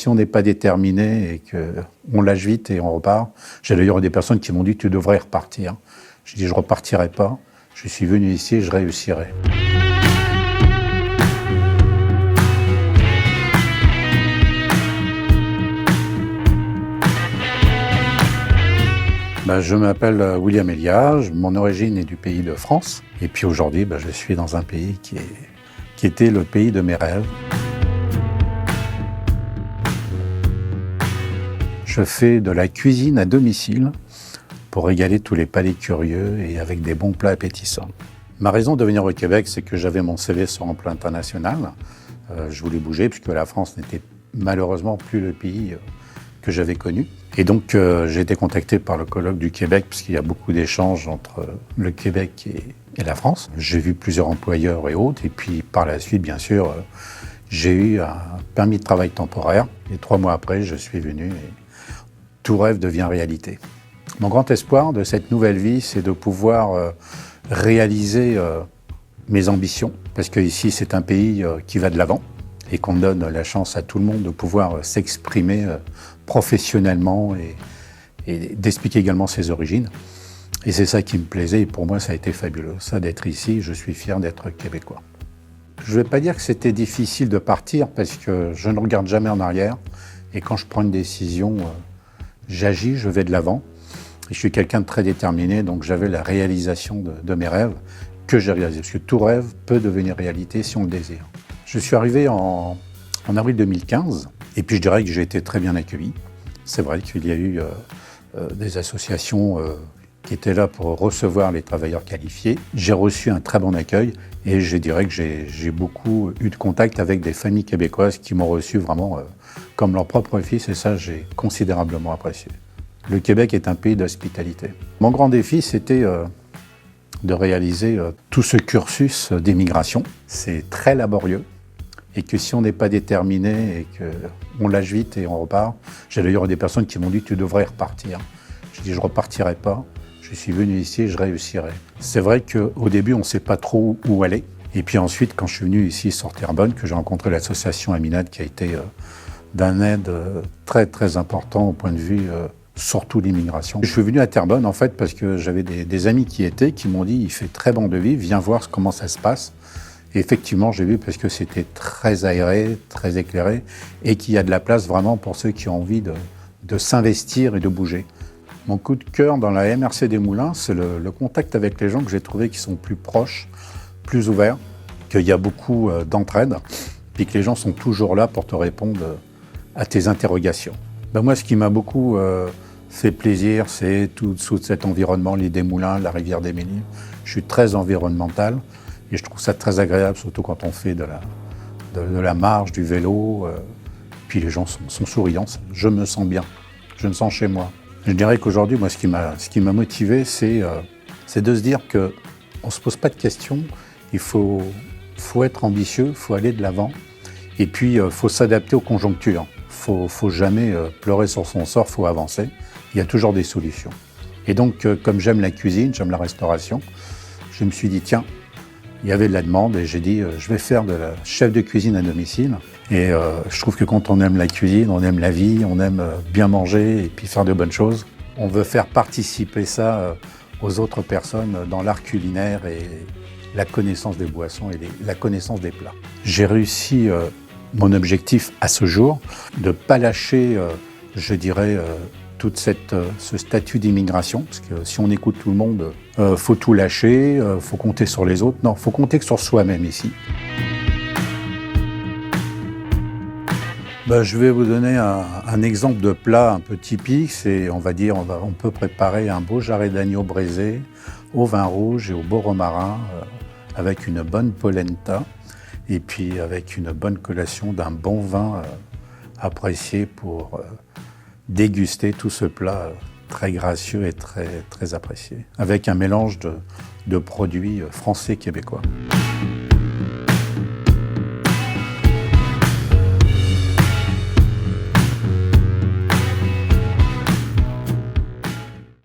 si on n'est pas déterminé et qu'on lâche vite et on repart, j'ai d'ailleurs des personnes qui m'ont dit « tu devrais repartir ». J'ai dit « je ne repartirai pas, je suis venu ici et je réussirai ». Je m'appelle William Elia, mon origine est du pays de France. Et puis aujourd'hui, je suis dans un pays qui était le pays de mes rêves. Je fais de la cuisine à domicile pour régaler tous les palais curieux et avec des bons plats appétissants. Ma raison de venir au Québec, c'est que j'avais mon CV sur emploi international. Je voulais bouger puisque la France n'était malheureusement plus le pays que j'avais connu. Et donc j'ai été contacté par le colloque du Québec puisqu'il y a beaucoup d'échanges entre le Québec et la France. J'ai vu plusieurs employeurs et autres. Et puis par la suite, bien sûr, j'ai eu un permis de travail temporaire. Et 3 mois après, je suis venu et tout rêve devient réalité. Mon grand espoir de cette nouvelle vie, c'est de pouvoir réaliser mes ambitions. Parce qu'ici, c'est un pays qui va de l'avant et qu'on donne la chance à tout le monde de pouvoir s'exprimer professionnellement et d'expliquer également ses origines. Et c'est ça qui me plaisait et pour moi, ça a été fabuleux. Ça, d'être ici, je suis fier d'être québécois. Je ne vais pas dire que c'était difficile de partir parce que je ne regarde jamais en arrière. Et quand je prends une décision, j'agis, je vais de l'avant. Et je suis quelqu'un de très déterminé, donc j'avais la réalisation de mes rêves que j'ai réalisé. Parce que tout rêve peut devenir réalité si on le désire. Je suis arrivé en avril 2015 et puis je dirais que j'ai été très bien accueilli. C'est vrai qu'il y a eu des associations qui étaient là pour recevoir les travailleurs qualifiés. J'ai reçu un très bon accueil et je dirais que j'ai beaucoup eu de contact avec des familles québécoises qui m'ont reçu vraiment comme leur propre fils et ça, j'ai considérablement apprécié. Le Québec est un pays d'hospitalité. Mon grand défi, c'était de réaliser tout ce cursus d'immigration. C'est très laborieux et que si on n'est pas déterminé et qu'on lâche vite et on repart, j'ai d'ailleurs des personnes qui m'ont dit « tu devrais repartir ». J'ai dit « je ne repartirai pas, je suis venu ici et je réussirai ». C'est vrai qu'au début, on ne sait pas trop où aller. Et puis ensuite, quand je suis venu ici sur Terrebonne, que j'ai rencontré l'association Aminad qui a été d'un aide très très important au point de vue surtout l'immigration. Je suis venu à Terrebonne en fait parce que j'avais des amis qui m'ont dit « il fait très bon de vivre, viens voir comment ça se passe ». Et effectivement, j'ai vu parce que c'était très aéré, très éclairé et qu'il y a de la place vraiment pour ceux qui ont envie de s'investir et de bouger. Mon coup de cœur dans la MRC des Moulins, c'est le contact avec les gens que j'ai trouvé qui sont plus proches, plus ouverts, qu'il y a beaucoup d'entraide et que les gens sont toujours là pour te répondre à tes interrogations. Moi, ce qui m'a beaucoup fait plaisir, c'est tout cet environnement, l'île des Moulins, la rivière des Méniles. Je suis très environnemental. Et je trouve ça très agréable, surtout quand on fait de la marche, du vélo. Puis les gens sont souriants, je me sens bien, je me sens chez moi. Je dirais qu'aujourd'hui, moi, ce qui m'a motivé, c'est de se dire qu'on ne se pose pas de questions, il faut être ambitieux, il faut aller de l'avant. Et puis, il faut s'adapter aux conjonctures. Il ne faut jamais pleurer sur son sort, il faut avancer. Il y a toujours des solutions. Et donc, comme j'aime la cuisine, j'aime la restauration, je me suis dit, tiens, il y avait de la demande et j'ai dit je vais faire de la chef de cuisine à domicile. Et je trouve que quand on aime la cuisine, on aime la vie, on aime bien manger et puis faire de bonnes choses. On veut faire participer ça aux autres personnes dans l'art culinaire et la connaissance des boissons et la connaissance des plats. J'ai réussi mon objectif à ce jour, de ne pas lâcher, je dirais, tout ce statut d'immigration, parce que si on écoute tout le monde, faut tout lâcher, faut compter sur les autres. Non, faut compter que sur soi-même ici. Je vais vous donner un exemple de plat un peu typique. C'est, on va dire, on peut préparer un beau jarret d'agneau braisé au vin rouge et au beau romarin avec une bonne polenta et puis avec une bonne collation d'un bon vin apprécié pour déguster tout ce plat très gracieux et très, très apprécié, avec un mélange de produits français québécois.